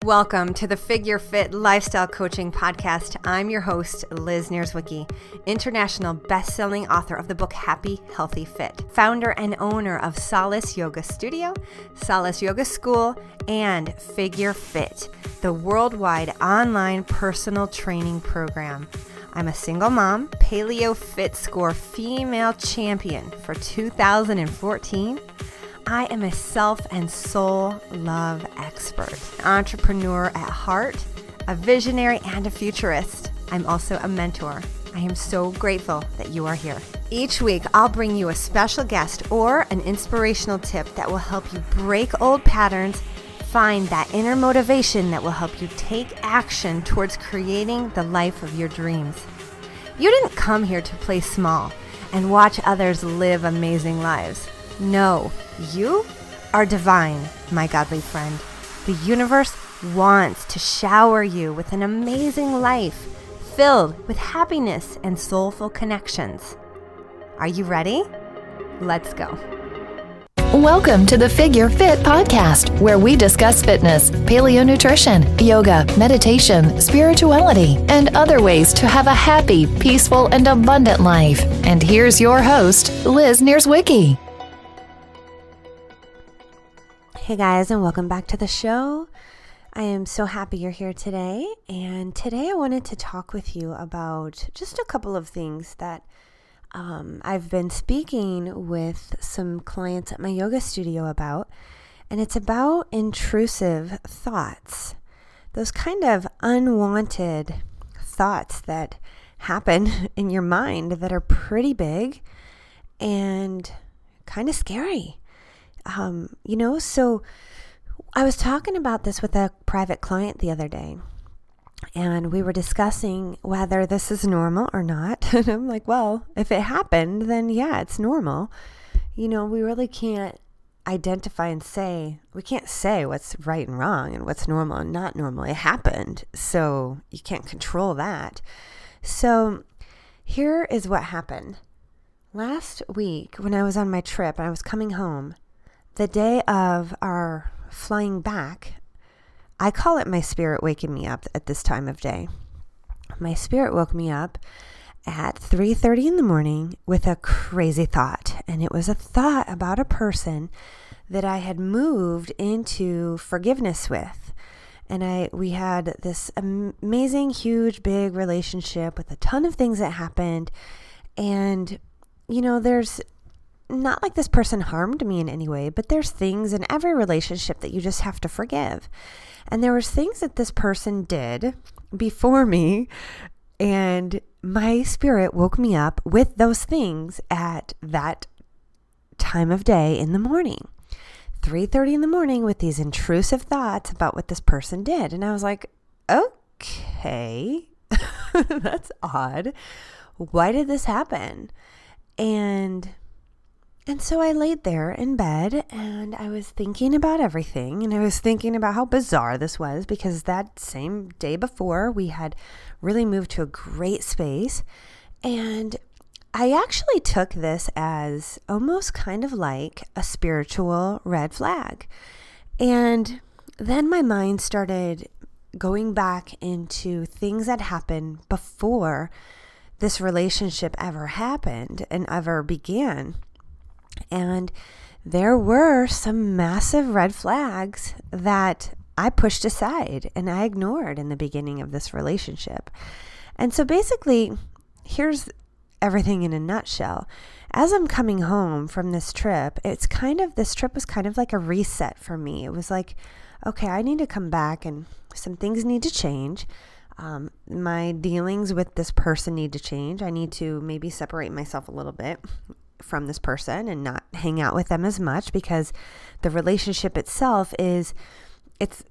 Welcome to the figureFIT Lifestyle Coaching Podcast. I'm your host, Liz Nierzwicki, international best-selling author of the book Happy, Healthy, Fit, founder and owner of Solace Yoga Studio, Solace Yoga School, and figureFIT, the worldwide online personal training program. I'm a single mom, Paleo Fit Score female champion for 2014. I am a self and soul love expert, an entrepreneur at heart, a visionary and a futurist. I'm also a mentor. I am so grateful that you are here. Each week, I'll bring you a special guest or an inspirational tip that will help you break old patterns, find that inner motivation that will help you take action towards creating the life of your dreams. You didn't come here to play small and watch others live amazing lives. No, you are divine, my godly friend. The universe wants to shower you with an amazing life filled with happiness and soulful connections. Are you ready? Let's go. Welcome to the figureFIT podcast, where we discuss fitness, paleo nutrition, yoga, meditation, spirituality, and other ways to have a happy, peaceful, and abundant life. And here's your host, Liz Nierzwicki. Hey guys, and welcome back to the show. I am so happy you're here today. And today I wanted to talk with you about just a couple of things that I've been speaking with some clients at my yoga studio about. And it's about intrusive thoughts. Those kind of unwanted thoughts that happen in your mind that are pretty big and kind of scary. So I was talking about this with a private client the other day, and we were discussing whether this is normal or not. And I'm like, well, if it happened, then yeah, it's normal. We really can't identify and say, we can't say what's right and wrong and what's normal and not normal. It happened, so you can't control that. So here is what happened. Last week, when I was on my trip and I was coming home, the day of our flying back, I call it my spirit waking me up at this time of day. My spirit woke me up at 3:30 in the morning with a crazy thought. And it was a thought about a person that I had moved into forgiveness with. And we had this amazing, huge, big relationship with a ton of things that happened. And, there's not like this person harmed me in any way, but there's things in every relationship that you just have to forgive. And there was things that this person did before me, and my spirit woke me up with those things at that time of day in the morning, 3:30 in the morning, with these intrusive thoughts about what this person did. And I was like, okay, that's odd. Why did this happen? And so I laid there in bed and I was thinking about everything, and I was thinking about how bizarre this was, because that same day before we had really moved to a great space. And I actually took this as almost kind of like a spiritual red flag. And then my mind started going back into things that happened before this relationship ever happened and ever began. And there were some massive red flags that I pushed aside and I ignored in the beginning of this relationship. And so basically, here's everything in a nutshell. As I'm coming home from this trip, this trip was kind of like a reset for me. It was like, okay, I need to come back and some things need to change. My dealings with this person need to change. I need to maybe separate myself a little bit from this person and not hang out with them as much, because the relationship itself it's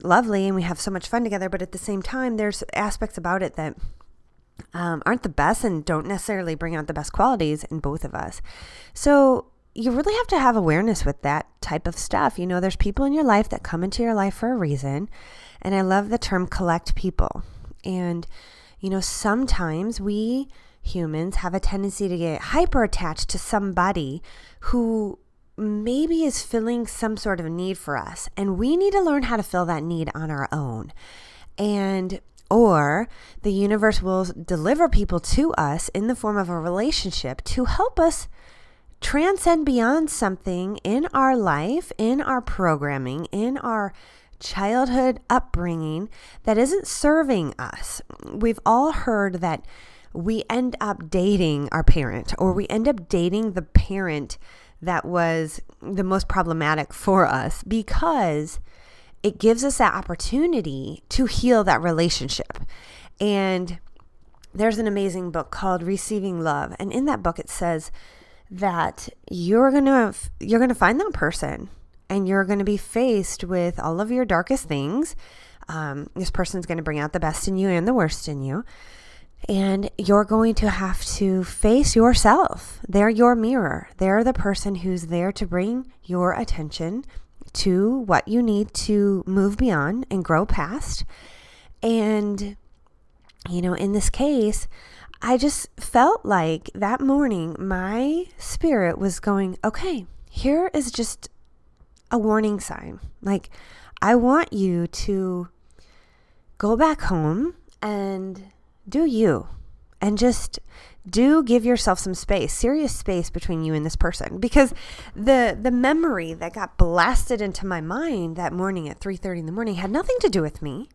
lovely and we have so much fun together, but at the same time there's aspects about it that aren't the best and don't necessarily bring out the best qualities in both of us. So you really have to have awareness with that type of stuff. There's people in your life that come into your life for a reason, and I love the term collect people. And sometimes we humans have a tendency to get hyper attached to somebody who maybe is filling some sort of need for us, and we need to learn how to fill that need on our own. And or the universe will deliver people to us in the form of a relationship to help us transcend beyond something in our life, in our programming, in our childhood upbringing that isn't serving us. We've all heard that we end up dating our parent, or we end up dating the parent that was the most problematic for us, because it gives us that opportunity to heal that relationship. And there's an amazing book called Receiving Love. And in that book, it says that you're going to find that person, and you're going to be faced with all of your darkest things. This person's going to bring out the best in you and the worst in you. And you're going to have to face yourself. They're your mirror. They're the person who's there to bring your attention to what you need to move beyond and grow past. And, in this case, I just felt like that morning my spirit was going, okay, here is just a warning sign. Like, I want you to go back home and do you, and just give yourself some space, serious space between you and this person. Because the memory that got blasted into my mind that morning at 3:30 in the morning had nothing to do with me.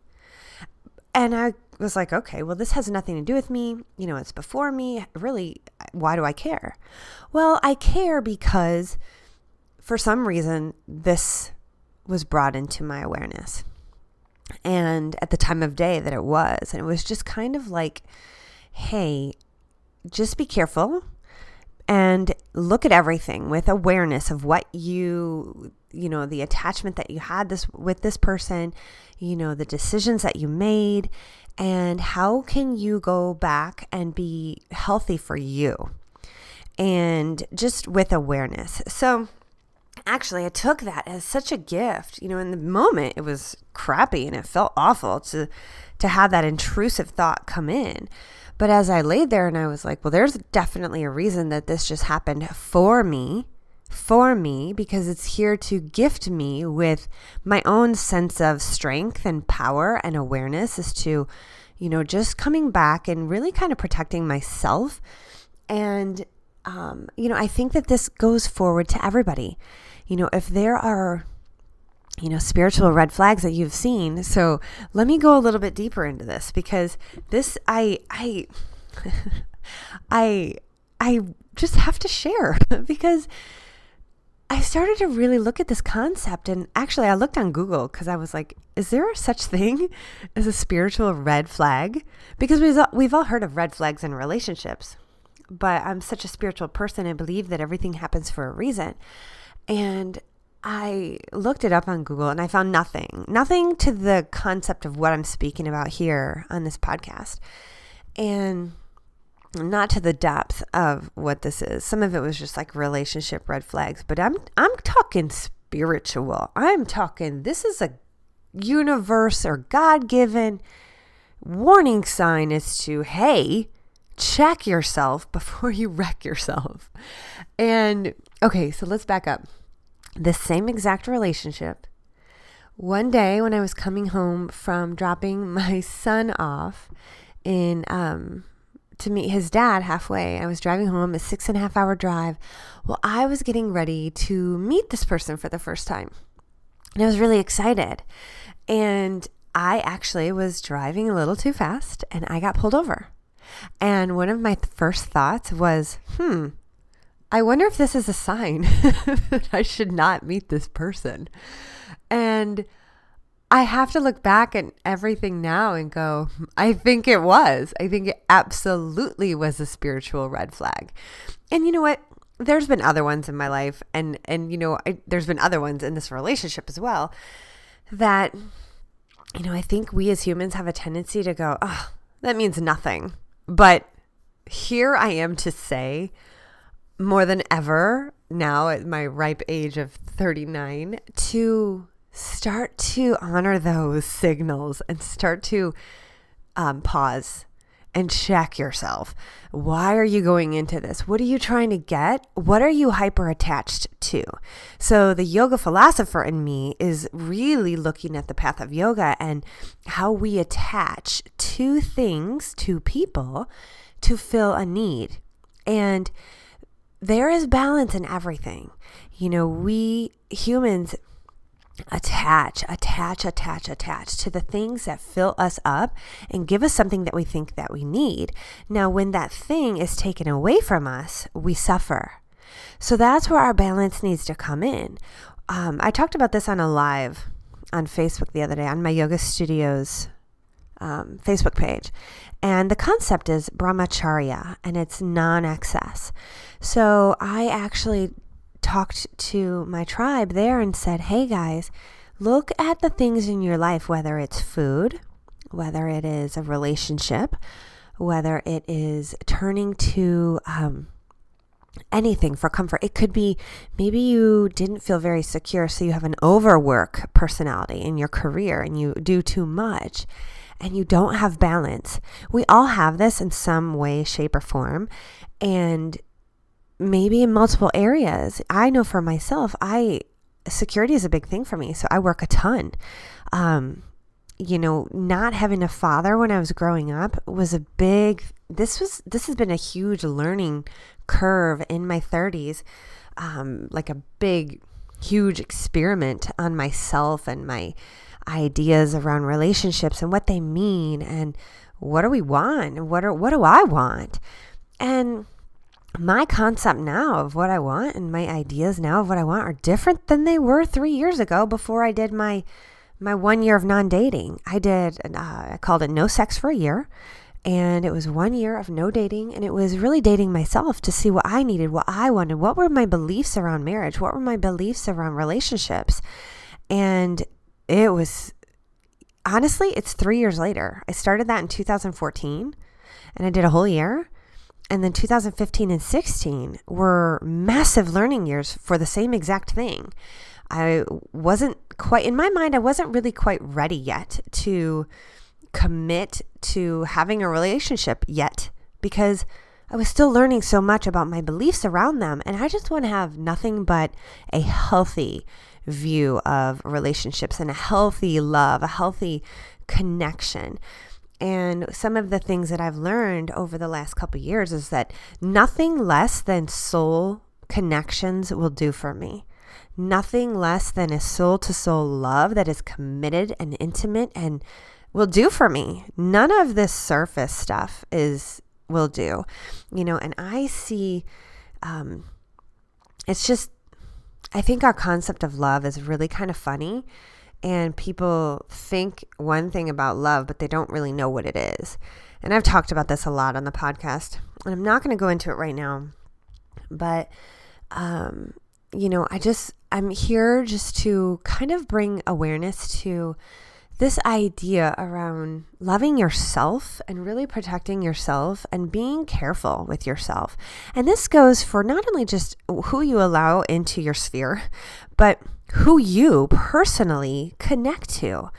And I was like, okay, well, this has nothing to do with me. It's before me. Really, why do I care? Well, I care because for some reason, this was brought into my awareness. And at the time of day that it was, and it was just kind of like, hey, just be careful and look at everything with awareness of what the attachment that you had with this person, the decisions that you made, and how can you go back and be healthy for you, and just with awareness. So actually, I took that as such a gift. In the moment, it was crappy and it felt awful to have that intrusive thought come in. But as I laid there and I was like, well, there's definitely a reason that this just happened for me, because it's here to gift me with my own sense of strength and power and awareness as to, just coming back and really kind of protecting myself. And, I think that this goes forward to everybody. If there are, spiritual red flags that you've seen. So let me go a little bit deeper into this, because this, I just have to share because I started to really look at this concept. And actually I looked on Google because I was like, is there such thing as a spiritual red flag? Because we've all heard of red flags in relationships, but I'm such a spiritual person and believe that everything happens for a reason. And I looked it up on Google and I found nothing to the concept of what I'm speaking about here on this podcast, and not to the depth of what this is. Some of it was just like relationship red flags, but I'm talking spiritual. I'm talking, this is a universe or God-given warning sign as to, hey, check yourself before you wreck yourself. And okay, so let's back up. This same exact relationship. One day when I was coming home from dropping my son off to meet his dad halfway, I was driving home, a 6.5 hour drive. Well, I was getting ready to meet this person for the first time. And I was really excited. And I actually was driving a little too fast and I got pulled over. And one of my first thoughts was, I wonder if this is a sign that I should not meet this person. And I have to look back at everything now and go, I think it was. I think it absolutely was a spiritual red flag. And you know what? There's been other ones in my life, and there's been other ones in this relationship as well that, I think we as humans have a tendency to go, oh, that means nothing. But here I am to say, more than ever now at my ripe age of 39, to start to honor those signals and start to pause and check yourself. Why are you going into this? What are you trying to get? What are you hyper attached to? So the yoga philosopher in me is really looking at the path of yoga and how we attach to things, to people, to fill a need. And there is balance in everything. We humans attach to the things that fill us up and give us something that we think that we need. Now, when that thing is taken away from us, we suffer. So that's where our balance needs to come in. I talked about this on a live on Facebook the other day on my yoga studios Facebook page. And the concept is brahmacharya, and it's non-excess. So I actually talked to my tribe there and said, hey guys, look at the things in your life, whether it's food, whether it is a relationship, whether it is turning to anything for comfort. It could be maybe you didn't feel very secure, so you have an overwork personality in your career and you do too much and you don't have balance. We all have this in some way, shape, or form, and maybe in multiple areas. I know for myself, security is a big thing for me. So I work a ton. Not having a father when I was growing up was this has been a huge learning curve in my 30s. Like a big, huge experiment on myself and my ideas around relationships and what they mean and what do we want and what do I want? And my concept now of what I want and my ideas now of what I want are different than they were 3 years ago before I did my 1 year of non-dating. I called it No Sex for a Year. And it was 1 year of no dating. And it was really dating myself to see what I needed, what I wanted. What were my beliefs around marriage? What were my beliefs around relationships? And it was, honestly, it's 3 years later. I started that in 2014 and I did a whole year. And then 2015 and 16 were massive learning years for the same exact thing. I wasn't quite, in my mind, I wasn't really quite ready yet to commit to having a relationship yet because I was still learning so much about my beliefs around them. And I just want to have nothing but a healthy view of relationships and a healthy love, a healthy connection. And some of the things that I've learned over the last couple of years is that nothing less than soul connections will do for me. Nothing less than a soul-to-soul love that is committed and intimate and will do for me. None of this surface stuff will do. And I see, it's just, I think our concept of love is really kind of funny. And people think one thing about love, but they don't really know what it is. And I've talked about this a lot on the podcast, and I'm not going to go into it right now. But, I'm here just to kind of bring awareness to this idea around loving yourself and really protecting yourself and being careful with yourself. And this goes for not only just who you allow into your sphere, but who you personally connect to,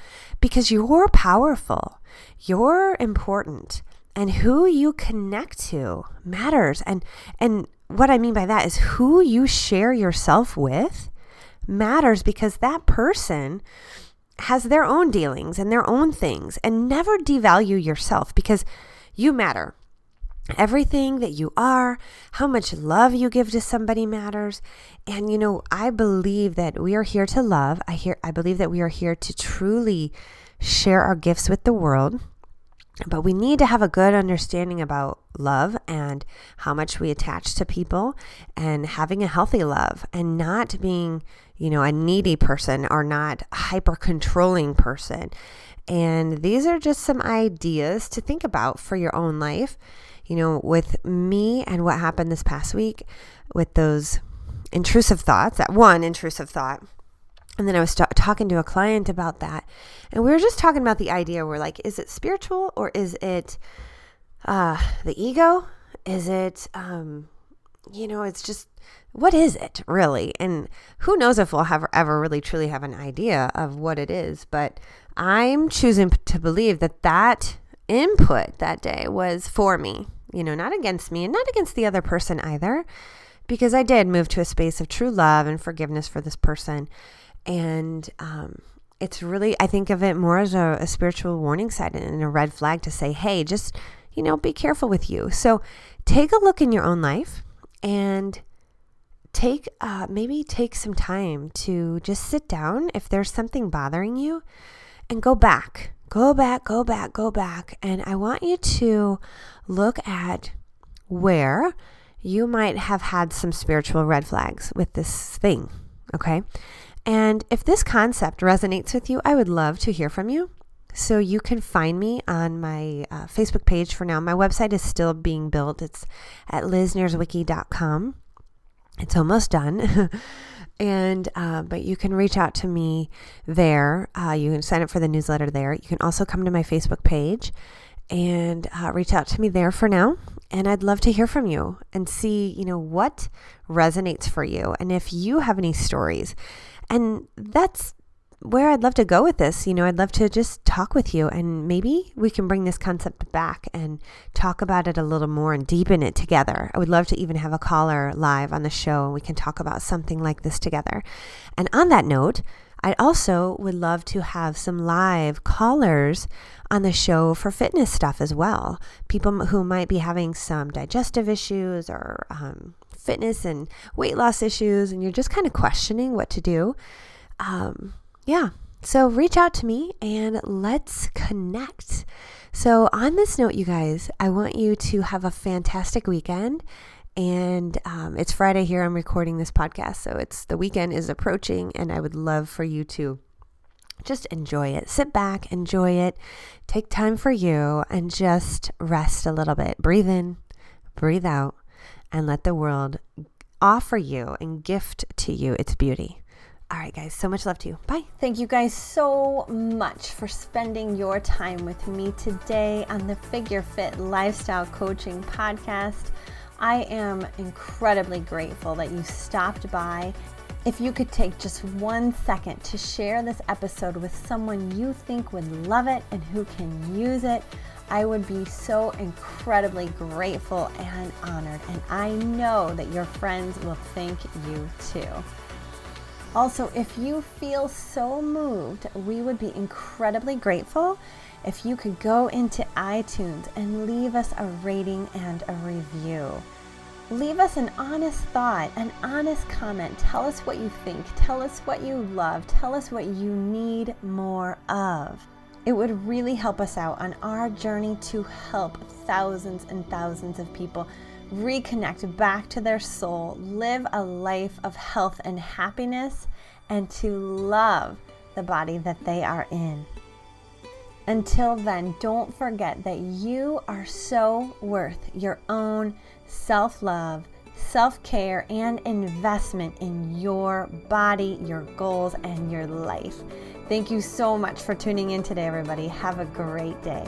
because you're powerful, you're important, and who you connect to matters. And what I mean by that is who you share yourself with matters, because that person has their own dealings and their own things. And never devalue yourself, because you matter. Everything that you are, how much love you give to somebody matters. And, I believe that we are here to love. I believe that we are here to truly share our gifts with the world. But we need to have a good understanding about love and how much we attach to people, and having a healthy love and not being, a needy person or not a hyper controlling person. And these are just some ideas to think about for your own life. With me and what happened this past week with those intrusive thoughts, that one intrusive thought. And then I was talking to a client about that. And we were just talking about the idea where, like, is it spiritual or is it the ego? Is it, it's just, what is it really? And who knows if we'll ever really truly have an idea of what it is. But I'm choosing to believe that input that day was for me, not against me and not against the other person either, because I did move to a space of true love and forgiveness for this person. And it's really, I think of it more as a spiritual warning sign and a red flag to say, hey, just, be careful with you. So take a look in your own life and maybe take some time to just sit down if there's something bothering you and go back. And I want you to look at where you might have had some spiritual red flags with this thing, okay? And if this concept resonates with you, I would love to hear from you. So you can find me on my Facebook page for now. My website is still being built. It's at Nierzwicki.com. It's almost done. But you can reach out to me there. You can sign up for the newsletter there. You can also come to my Facebook page and reach out to me there for now. And I'd love to hear from you and see, what resonates for you. And if you have any stories, and that's where I'd love to go with this. I'd love to just talk with you, and maybe we can bring this concept back and talk about it a little more and deepen it together. I would love to even have a caller live on the show and we can talk about something like this together. And on that note, I also would love to have some live callers on the show for fitness stuff as well. People who might be having some digestive issues or fitness and weight loss issues, and you're just kind of questioning what to do. So reach out to me and let's connect. So on this note, you guys, I want you to have a fantastic weekend. And it's Friday here. I'm recording this podcast. So the weekend is approaching, and I would love for you to just enjoy it. Sit back, enjoy it, take time for you, and just rest a little bit. Breathe in, breathe out, and let the world offer you and gift to you its beauty. All right, guys, so much love to you. Bye. Thank you guys so much for spending your time with me today on the figureFIT Lifestyle Coaching Podcast. I am incredibly grateful that you stopped by. If you could take just 1 second to share this episode with someone you think would love it and who can use it, I would be so incredibly grateful and honored. And I know that your friends will thank you too. Also, if you feel so moved, we would be incredibly grateful if you could go into iTunes and leave us a rating and a review. Leave us an honest thought, an honest comment. Tell us what you think. Tell us what you love. Tell us what you need more of. It would really help us out on our journey to help thousands and thousands of people reconnect back to their soul, live a life of health and happiness, and to love the body that they are in. Until then, don't forget that you are so worth your own self-love, self-care, and investment in your body, your goals, and your life. Thank you so much for tuning in today, everybody. Have a great day.